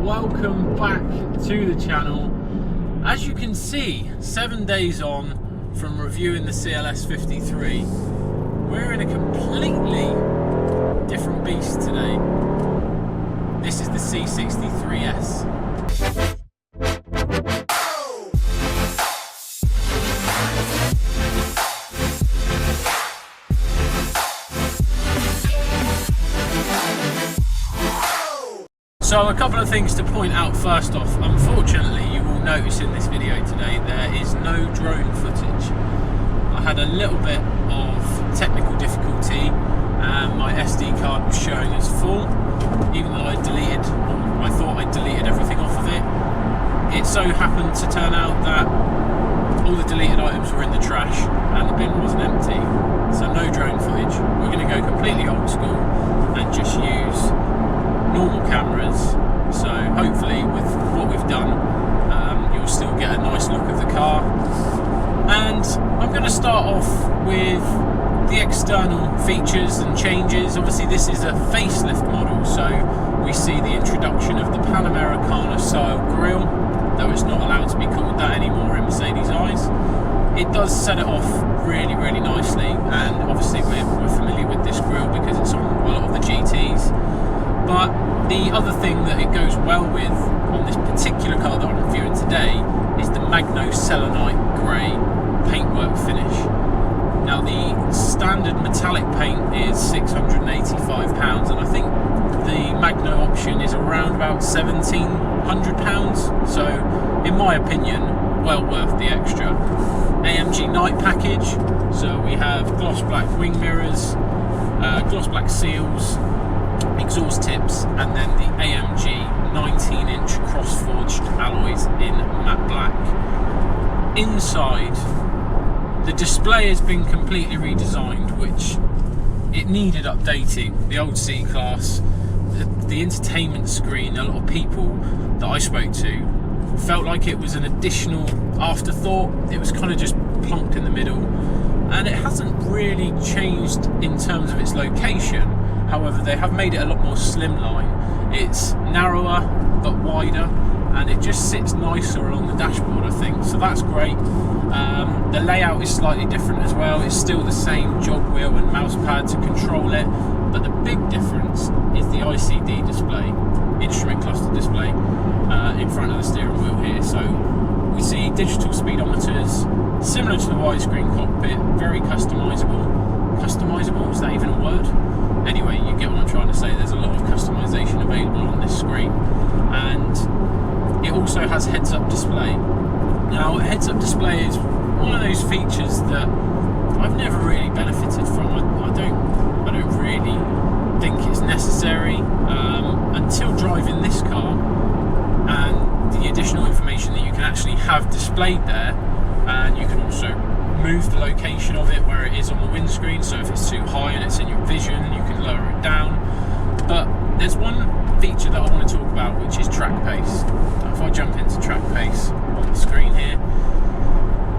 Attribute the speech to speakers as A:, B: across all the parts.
A: welcome back to the channel. As you can see, 7 days on from reviewing the CLS 53, we're in a completely different beast today. This is the C63S. So a couple of things to point out first off. Unfortunately, you will notice in this video today there is no drone footage. I had a little bit of technical difficulty and my SD card was showing as full, even though I thought I deleted everything off of it. It so happened to turn out that all the deleted items were in the trash and the bin wasn't empty. So no drone footage. We're going to go completely old school and just use normal cameras, so hopefully with what we've done you'll still get a nice look of the car. And I'm going to start off with the external features and changes. Obviously this is a facelift model, so we see the introduction of the Panamericana style grille, though it's not allowed to be called that anymore in Mercedes' eyes. It does set it off really nicely, and obviously we're familiar with this grille because it's on a lot of the GTs. But the other thing that it goes well with on this particular car that I'm reviewing today is the Magno Selenite Grey paintwork finish. Now the standard metallic paint is £685, and I think the Magno option is around about £1,700, so in my opinion well worth the extra. AMG night package, so we have gloss black wing mirrors, gloss black seals, exhaust tips, and then the AMG 19-inch cross-forged alloys in matte black. Inside, the display has been completely redesigned, which it needed updating. The old C-Class, the entertainment screen, a lot of people that I spoke to felt like it was an additional afterthought. It was kind of just plonked in the middle, and it hasn't really changed in terms of its location. However, they have made it a lot more slimline. It's narrower but wider, and it just sits nicer along the dashboard, I think, so that's great. The layout is slightly different as well. It's still the same jog wheel and mouse pad to control it, but the big difference is the ICD display, instrument cluster display, in front of the steering wheel here. So we see digital speedometers, similar to the widescreen cockpit, very customizable. Customizable, is that even a word? Anyway, you get what I'm trying to say. There's a lot of customization available on this screen, and it also has heads-up display. Now, heads-up display is one of those features that I've never really benefited from. I don't really think it's necessary until driving this car, and the additional information that you can actually have displayed there, and you can also move the location of it where it is on the windscreen, so if it's too high and it's in your vision, you can lower it down. But there's one feature that I want to talk about, which is track pace. Now, if I jump into track pace on the screen here,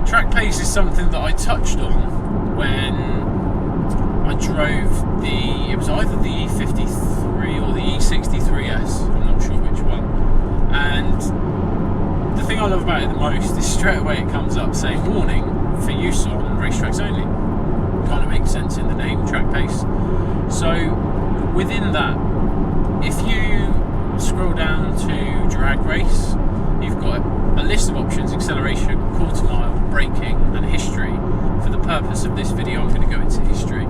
A: track pace is something that I touched on when I drove it was either the E53 or the E63S, I'm not sure which one. And the thing I love about it the most is straight away it comes up saying warning for use on racetracks only. Kind of makes sense in the name, track pace. So within that, if you scroll down to drag race, you've got a list of options: acceleration, quarter mile, braking, and history. For the purpose of this video, I'm going to go into history.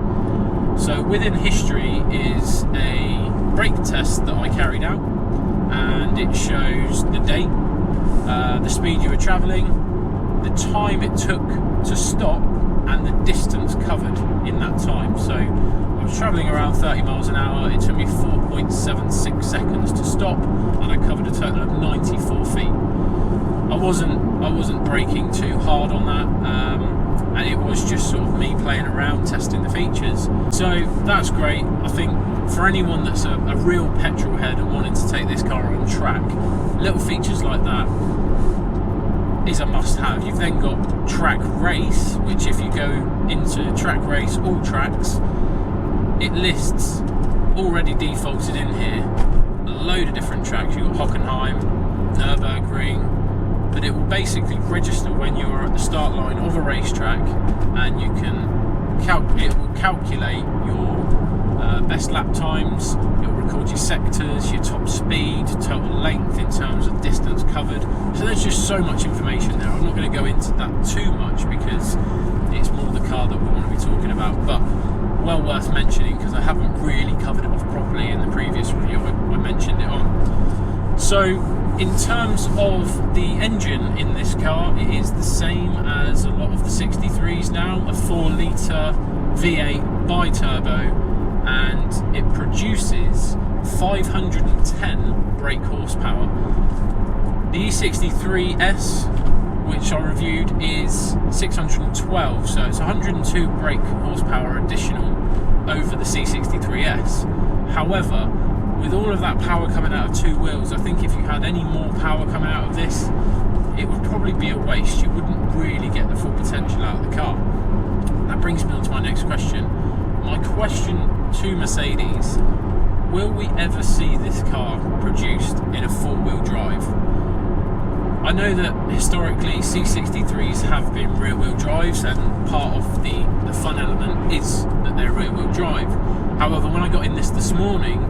A: So within history is a brake test that I carried out, and it shows the date, the speed you were travelling, the time it took to stop, and the distance covered in that time. So I was travelling around 30 miles an hour. It took me 4.76 seconds to stop, and I covered a total of 94 feet. I wasn't braking too hard on that, and it was just sort of me playing around, testing the features. So that's great. I think for anyone that's a real petrol head and wanting to take this car on track, little features like that is a must-have. You've then got track race, which if you go into track race, all tracks, it lists already defaulted in here a load of different tracks. You've got Hockenheim, Nürburgring, but it will basically register when you're at the start line of a racetrack, and you can it will calculate your best lap times. It will record your sectors, your top speed, total length in terms of distance covered. So there's just so much information there. I'm not going to go into that too much because it's more the car that we want to be talking about, but well worth mentioning because I haven't really covered it off properly in the previous review. I mentioned it on. So in terms of the engine in this car, it is the same as a lot of the 63s now, a 4-litre V8 bi-turbo, and it produces 510 brake horsepower. The E63S, which I reviewed, is 612, so it's 102 brake horsepower additional over the C63S. However, with all of that power coming out of two wheels, I think if you had any more power coming out of this, it would probably be a waste. You wouldn't really get the full potential out of the car. That brings me on to my next question. My question to Mercedes: will we ever see this car produced in a four-wheel drive? I know that historically C63s have been rear-wheel drives, and part of the fun element is that they're rear-wheel drive. However, when I got in this morning,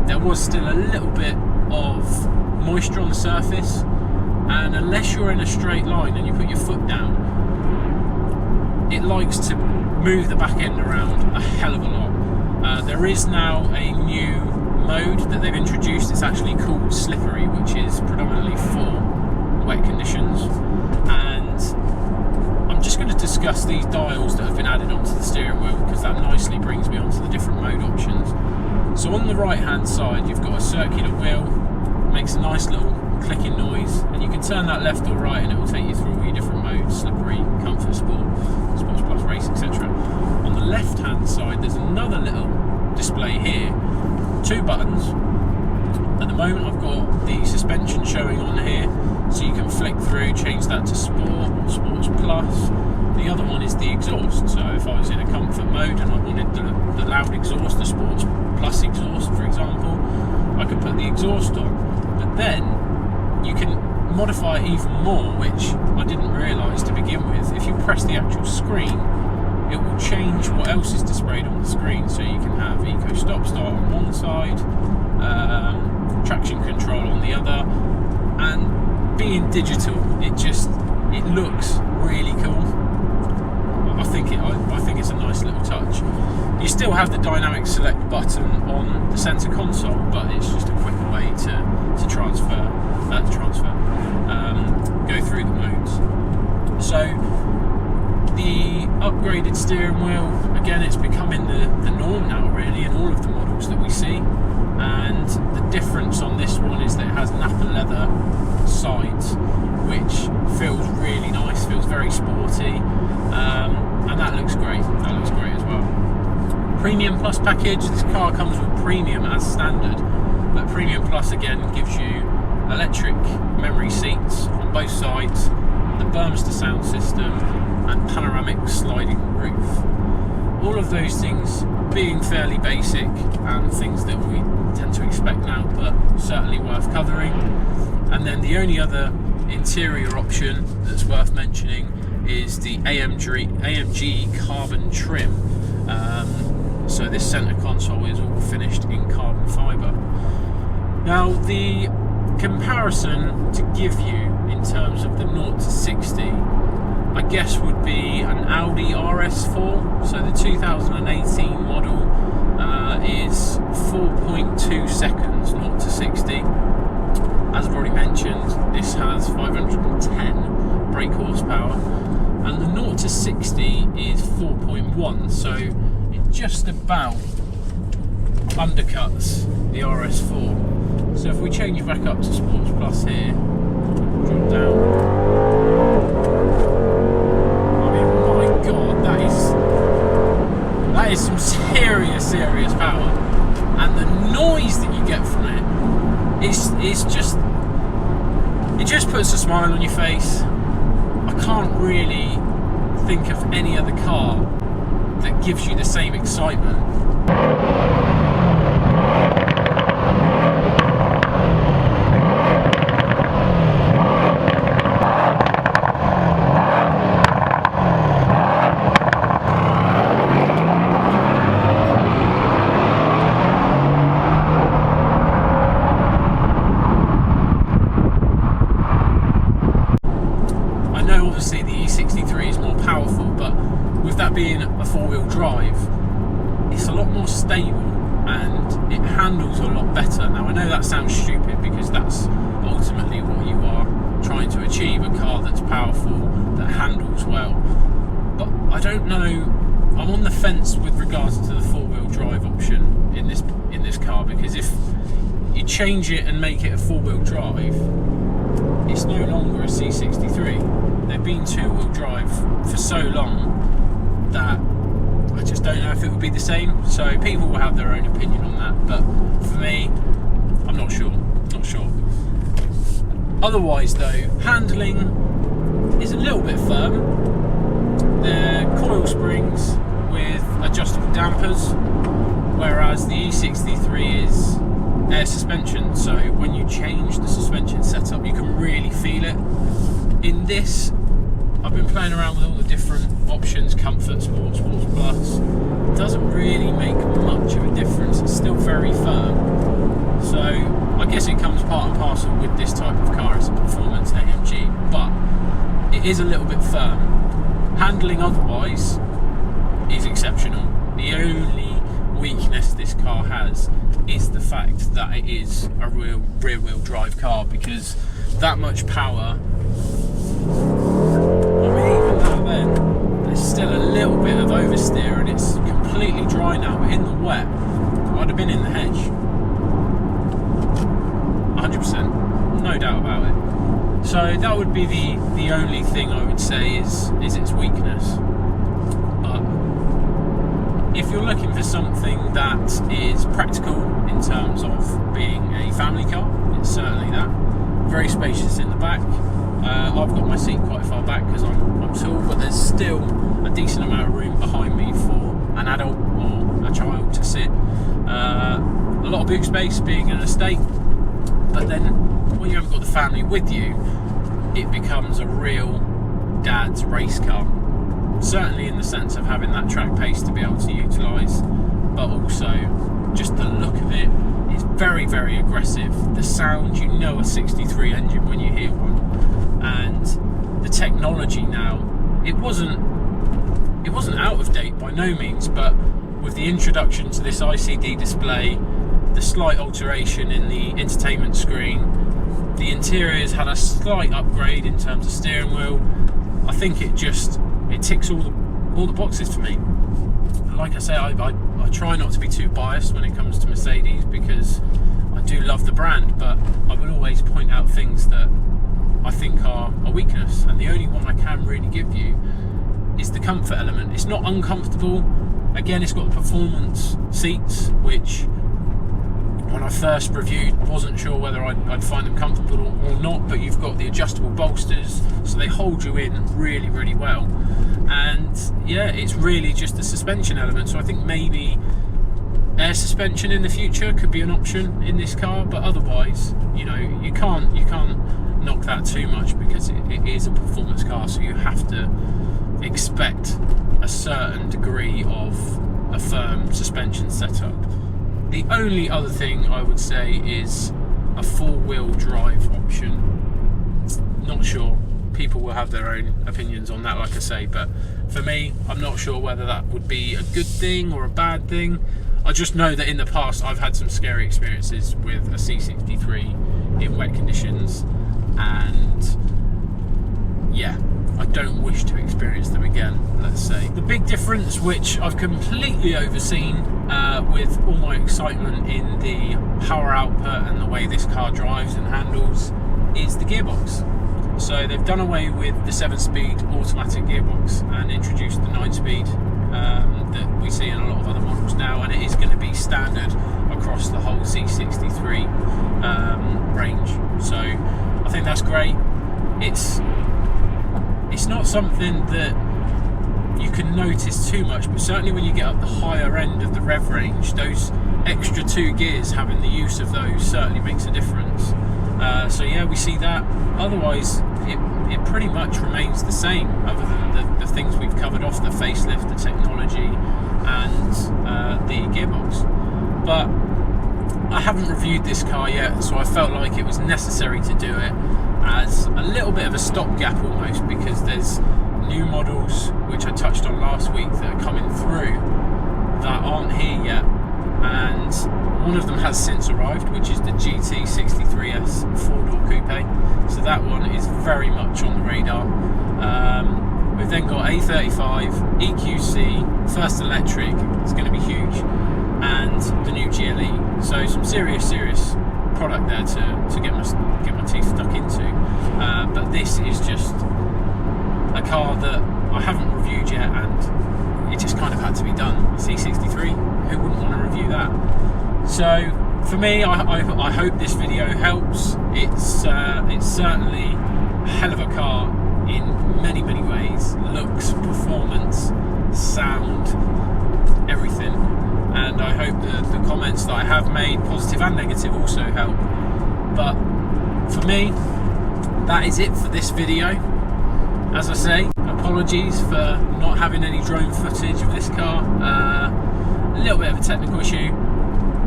A: there was still a little bit of moisture on the surface, and unless you're in a straight line and you put your foot down, it likes to move the back end around a hell of a lot. There is now a new mode that they've introduced. It's actually called Slippery, which is predominantly for wet conditions, and I'm just going to discuss these dials that have been added onto the steering wheel because that nicely brings me onto the different mode options. So on the right hand side you've got a circular wheel, makes a nice little clicking noise, and you can turn that left or right and it will take you through all your different modes: Slippery, Comfort, Sport, Sports Plus, Race, etc. On the left hand side there's another little display here, two buttons. At the moment I've got the suspension showing on here, so you can flick through, change that to Sport or Sports Plus. The other one is the exhaust, so if I was in a comfort mode and I wanted the loud exhaust, the Sports Plus exhaust for example, I could put the exhaust on. But then you can modify it even more, which I didn't realise to begin with. If you press the actual screen, it will change what else is displayed on the screen, so you can have Eco Stop Start on one side, traction control on the other, and being digital, it looks really cool. I think it's a nice little touch. You still have the dynamic select button on the centre console, but it's just a quicker way to go through the modes. So the upgraded steering wheel, again, it's becoming the norm now really in all of the models that we see, and the difference on this one is that it has Nappa leather sides, which feels really nice, feels very sporty, and that looks great. That looks great as well. Premium Plus package, this car comes with Premium as standard, but Premium Plus again gives you electric memory seats on both sides, the Burmester sound system, and panoramic sliding roof. All of those things being fairly basic and things that we tend to expect now, but certainly worth covering. And then the only other interior option that's worth mentioning is the AMG carbon trim. So this centre console is all finished in carbon fibre. Now the comparison to give you in terms of the 0 to 60, I guess would be an Audi RS4. So the 2018 model is 4.2 seconds 0 to 60. As I've already mentioned, this has 510 brake horsepower, and the 0 to 60 is 4.1, so it just about undercuts the RS4. So if we change back up to Sports Plus here, drop down, I mean, my God, that is some serious power, and the noise that you get from it, it just puts a smile on your face. I can't really think of any other car that gives you the same excitement. C63 is more powerful, but with that being a four-wheel drive, it's a lot more stable and it handles a lot better. Now I know that sounds stupid because that's ultimately what you are trying to achieve, a car that's powerful, that handles well. But I don't know, I'm on the fence with regards to the four-wheel drive option in this car, because if you change it and make it a four-wheel drive, it's no longer a C63. They've been two-wheel drive for so long that I just don't know if it would be the same. So people will have their own opinion on that, but for me, I'm not sure. Otherwise though, handling is a little bit firm. They're coil springs with adjustable dampers, whereas the E63 is air suspension, so when you change the suspension setup you can really feel it. In this, I've been playing around with all the different options, comfort, sports plus. It doesn't really make much of a difference, it's still very firm. So I guess it comes part and parcel with this type of car. It's a performance AMG, but it is a little bit firm. Handling otherwise is exceptional. The only weakness this car has is the fact that it is a real rear-wheel drive car, because that much power, I mean, even that then, there's still a little bit of oversteer and it's completely dry now, but in the wet, I'd have been in the hedge. 100%, no doubt about it. So that would be the only thing I would say is its weakness. But if you're looking for something that is practical in terms of being a family car, it's certainly that. Very spacious in the back. I've got my seat quite far back because I'm tall, but there's still a decent amount of room behind me for an adult or a child to sit. A lot of boot space being an estate, but then when you haven't got the family with you, it becomes a real dad's race car. Certainly in the sense of having that track pace to be able to utilise, but also just the look of it is very, very aggressive. The sound, you know, a 63 engine when you hear one, and the technology now, it wasn't out of date by no means, but with the introduction to this ICD display, the slight alteration in the entertainment screen, the interiors had a slight upgrade in terms of steering wheel. I think it ticks all the boxes for me. Like I say, I try not to be too biased when it comes to Mercedes because I do love the brand, but I will always point out things that I think are a weakness, and the only one I can really give you is the comfort element. It's not uncomfortable. Again, it's got the performance seats, which when I first reviewed, I wasn't sure whether I'd find them comfortable or not, but you've got the adjustable bolsters, so they hold you in really, really well. And yeah, it's really just the suspension element, so I think maybe air suspension in the future could be an option in this car, but otherwise, you know, you can't knock that too much because it is a performance car, so you have to expect a certain degree of a firm suspension setup. The only other thing I would say is a four-wheel drive option. Not sure. People will have their own opinions on that, like I say, but for me, I'm not sure whether that would be a good thing or a bad thing. I just know that in the past I've had some scary experiences with a C63 in wet conditions, and yeah, I don't wish to experience them again, let's say. The big difference, which I've completely overseen with all my excitement in the power output and the way this car drives and handles, is the gearbox. So they've done away with the 7-speed automatic gearbox and introduced the 9-speed that we see in a lot of other models now, and it is going to be standard across the whole C63 range. So I think that's great. It's not something that you can notice too much, but certainly when you get up the higher end of the rev range, those extra 2 gears, having the use of those certainly makes a difference. So yeah, we see that. Otherwise, it pretty much remains the same, other than the things we've covered off, the facelift, the technology, and the gearbox. But I haven't reviewed this car yet, so I felt like it was necessary to do it as a little bit of a stopgap almost, because there's new models, which I touched on last week, that are coming through that aren't here yet, and one of them has since arrived, which is the GT63S 4-door coupe. So that one is very much on the radar. We've then got A35, EQC, first electric, it's going to be huge, and the new GLE. So some serious product there to get my teeth stuck into. But this is just a car that I haven't reviewed yet, and it just kind of had to be done. C63, who wouldn't want to review that? So for me, I hope this video helps. It's certainly a hell of a car in many ways. Looks, performance, sound, everything. And I hope that the comments that I have made, positive and negative, also help. But for me, that is it for this video. As I say, apologies for not having any drone footage of this car. A little bit of a technical issue.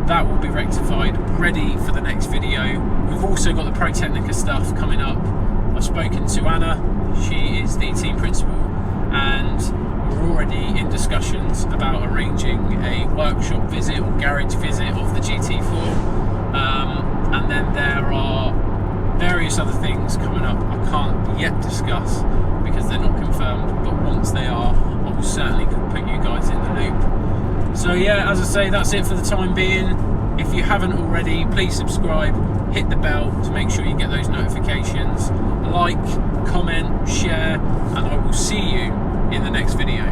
A: That will be rectified, ready for the next video. We've also got the Pro Technica stuff coming up. I've spoken to Anna, she is the team principal, and we're already in discussions about arranging a workshop visit or garage visit of the GT4. And then there are various other things coming up I can't yet discuss because they're not confirmed, but once they are, I will certainly put you guys in the loop. So yeah, as I say, that's it for the time being. If you haven't already, please subscribe, hit the bell to make sure you get those notifications, like, comment, share, and I will see you in the next video.